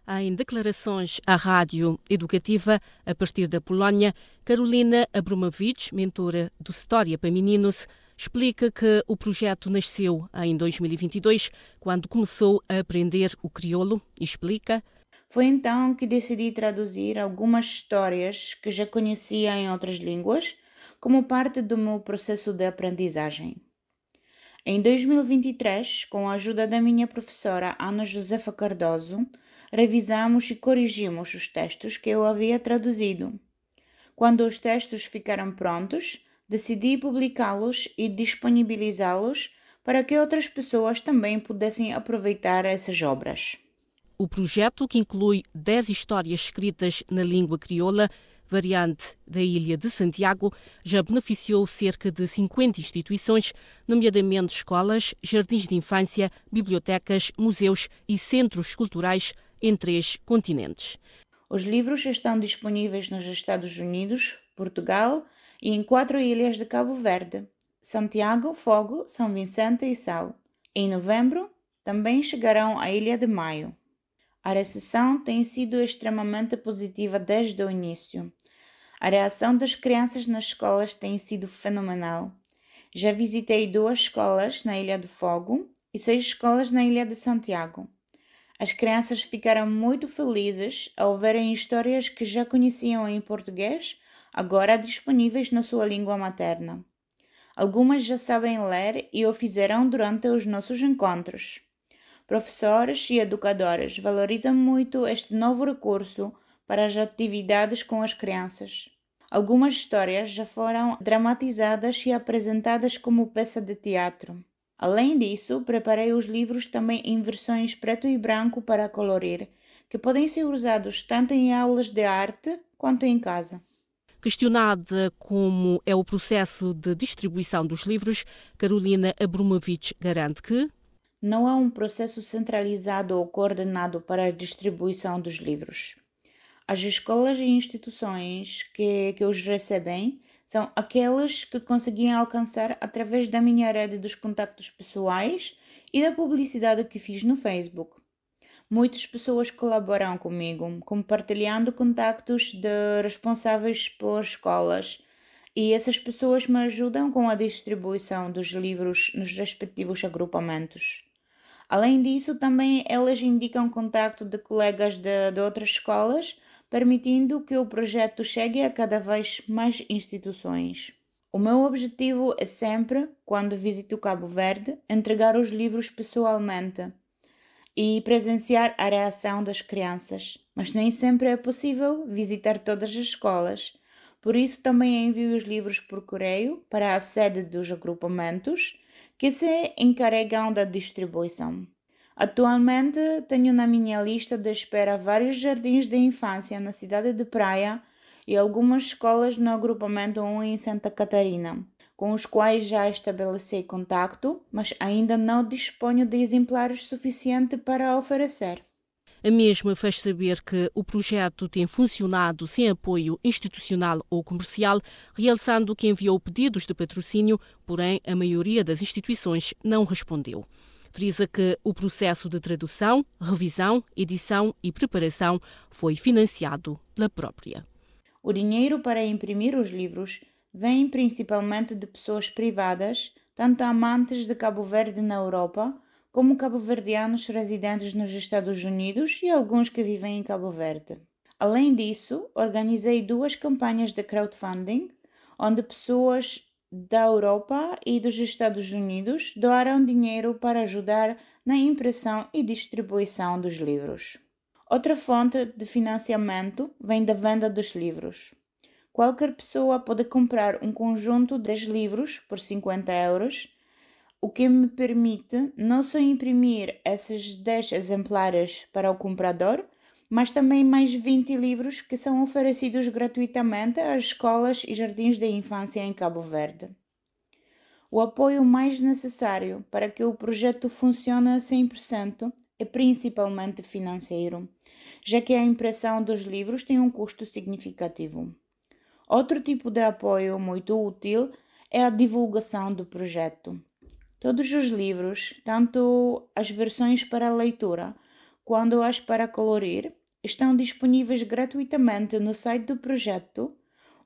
Em declarações à Rádio Educativa, a partir da Polónia, Karolina Abramowicz, mentora do História para Meninos, explica que o projeto nasceu em 2022, quando começou a aprender o crioulo, e explica: Foi então que decidi traduzir algumas histórias que já conhecia em outras línguas, como parte do meu processo de aprendizagem. Em 2023, com a ajuda da minha professora Ana Josefa Cardoso, revisamos e corrigimos os textos que eu havia traduzido. Quando os textos ficaram prontos, decidi publicá-los e disponibilizá-los para que outras pessoas também pudessem aproveitar essas obras. O projeto, que inclui 10 histórias escritas na língua crioula, variante da Ilha de Santiago, já beneficiou cerca de 50 instituições, nomeadamente escolas, jardins de infância, bibliotecas, museus e centros culturais em 3 continentes. Os livros estão disponíveis nos Estados Unidos, Portugal e em 4 ilhas de Cabo Verde: Santiago, Fogo, São Vicente e Sal. Em novembro, também chegarão à Ilha de Maio. A recepção tem sido extremamente positiva desde o início. A reação das crianças nas escolas tem sido fenomenal. Já visitei 2 escolas na Ilha de Fogo e 6 escolas na Ilha de Santiago. As crianças ficaram muito felizes ao verem histórias que já conheciam em português, agora disponíveis na sua língua materna. Algumas já sabem ler e o fizeram durante os nossos encontros. Professores e educadores valorizam muito este novo recurso para as atividades com as crianças. Algumas histórias já foram dramatizadas e apresentadas como peça de teatro. Além disso, preparei os livros também em versões preto e branco para colorir, que podem ser usados tanto em aulas de arte quanto em casa. Questionada como é o processo de distribuição dos livros, Karolina Abramowicz garante que não há um processo centralizado ou coordenado para a distribuição dos livros. As escolas e instituições que os recebem são aquelas que consegui alcançar através da minha rede dos contactos pessoais e da publicidade que fiz no Facebook. Muitas pessoas colaboram comigo, compartilhando contactos de responsáveis por escolas, e essas pessoas me ajudam com a distribuição dos livros nos respectivos agrupamentos. Além disso, também elas indicam contacto de colegas de outras escolas, permitindo que o projeto chegue a cada vez mais instituições. O meu objetivo é sempre, quando visito Cabo Verde, entregar os livros pessoalmente e presenciar a reação das crianças, mas nem sempre é possível visitar todas as escolas. Por isso também envio os livros por correio para a sede dos agrupamentos, que se encarregam da distribuição. Atualmente tenho na minha lista de espera vários jardins de infância na cidade de Praia e algumas escolas no agrupamento 1 em Santa Catarina, com os quais já estabeleci contacto, mas ainda não disponho de exemplares suficientes para oferecer. A mesma fez saber que o projeto tem funcionado sem apoio institucional ou comercial, realçando que enviou pedidos de patrocínio, porém a maioria das instituições não respondeu. Frisa que o processo de tradução, revisão, edição e preparação foi financiado pela própria. O dinheiro para imprimir os livros vem principalmente de pessoas privadas, tanto amantes de Cabo Verde na Europa, como cabo-verdianos residentes nos Estados Unidos e alguns que vivem em Cabo Verde. Além disso, organizei 2 campanhas de crowdfunding, onde pessoas da Europa e dos Estados Unidos doaram dinheiro para ajudar na impressão e distribuição dos livros. Outra fonte de financiamento vem da venda dos livros. Qualquer pessoa pode comprar um conjunto de 10 livros por 50 euros, o que me permite não só imprimir esses 10 exemplares para o comprador, mas também mais 20 livros que são oferecidos gratuitamente às escolas e jardins de infância em Cabo Verde. O apoio mais necessário para que o projeto funcione a 100% é principalmente financeiro, já que a impressão dos livros tem um custo significativo. Outro tipo de apoio muito útil é a divulgação do projeto. Todos os livros, tanto as versões para leitura quando as para colorir, estão disponíveis gratuitamente no site do projeto,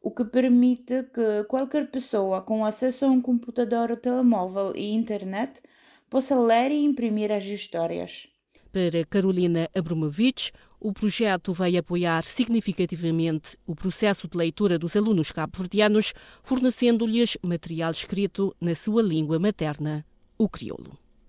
o que permite que qualquer pessoa com acesso a um computador ou telemóvel e internet possa ler e imprimir as histórias. Para Carolina Abramovich, o projeto vai apoiar significativamente o processo de leitura dos alunos cabo-verdianos, fornecendo-lhes material escrito na sua língua materna, o crioulo.